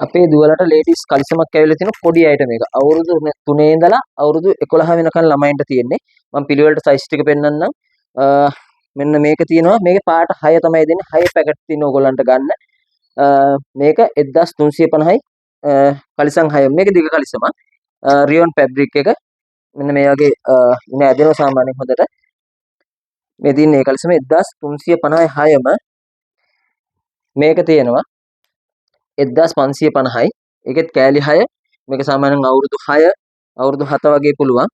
අපේ දුවලට ලේඩිස් කලිසමක් ඇවිල්ලා තියෙන පොඩි අයට මේක. අවුරුදු 3 ඉඳලා අවුරුදු 11 වෙනකන් ළමයින්ට තියෙන්නේ. මම පිළිවෙලට සයිස් ටික පෙන්නන්නම්. මෙන්න මේක තියෙනවා. මේකේ පාට 6 තමයි දෙන්නේ. 6 පැකට් තියෙන ඕගොල්ලන්ට ගන්න. මේක 1350යි. කලිසම් 6. මේක දිග කලිසම. රියොන් ෆැබ්‍රික් එක. මෙන්න මේ වගේ ඉන ඇදෙනවා සාමාන්‍යයෙන් හොඳට. මේ තියෙන මේ කලිසම 1350යි 6ම. මේක තියෙනවා 1550යි. ඒකෙත් කෑලි 6. මේක සාමාන්‍යයෙන් අවුරුදු 6, අවුරුදු 7 වගේ පුළුවන්.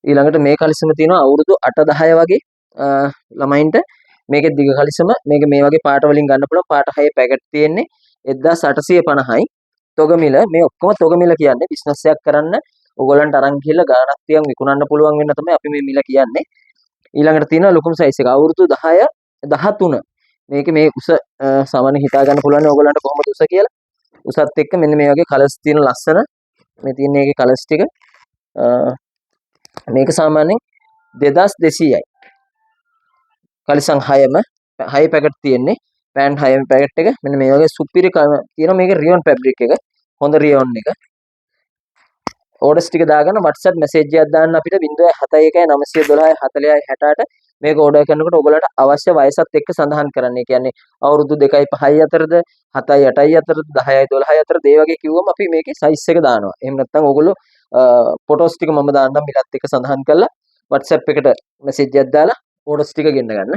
ඊළඟට මේ කලිසම තියෙනවා අවුරුදු 8 10 වගේ ළමයින්ට. මේකෙත් දිග කලිසම. මේක මේ වගේ පාට වලින් ගන්න පුළුවන්. පාට 6 පැකට් තියෙන්නේ 1850යි. තොගමිල මේ ඔක්කොම තොගමිල කියන්නේ බිස්නස් එකක් කරන්න ඕගොල්ලන්ට අරන් ගිහලා ගාණක් තියන් විකුණන්න පුළුවන් වෙන්න තමයි අපි මේ මිල කියන්නේ. ඊළඟට තියෙනවා ලොකුම සයිස් එක අවුරුදු 10 13. මේකේ මේ උස සාමාන්‍ය හිතා ගන්න පුළුවන් ඕගොල්ලන්ට කොහොමද උස කියලා. උසත් එක්ක මෙන්න මේ වගේ කලර්ස් තියෙන ලස්සන මේ තියෙන එකේ කලර්ස් ටික මේක සාමාන්‍යයෙන් 2200යි. කලිසම් 6ම 6 පැකට් තියෙන්නේ. පෑන්ට් 6ම පැකට් එක මෙන්න මේ වගේ සුපිරි තියෙනවා. මේක රියොන් ෆැබ්‍රික් එක. හොඳ රියොන් එක. ඕඩර්ස් ටික දාගන්න WhatsApp මැසේජ් එකක් දාන්න අපිට 071 912 40 68 මේක ඕඩර් කරනකොට ඔයගොල්ලන්ට අවශ්‍ය වයසත් එක්ක සඳහන් කරන්න. ඒ කියන්නේ අවුරුදු 2යි 5යි අතරද 7යි 8යි අතරද 10යි 12යි අතරද ඒ වගේ කිව්වම අපි මේකේ සයිස් එක දානවා. එහෙම නැත්නම් ඔයගොල්ලෝ ෆොටෝස් ටික මම දාන්නම් මිලත් එක්ක සඳහන් කරලා WhatsApp එකට මැසේජ් එකක් දාලා ඕඩර්ස් ටික ගෙන්න ගන්න.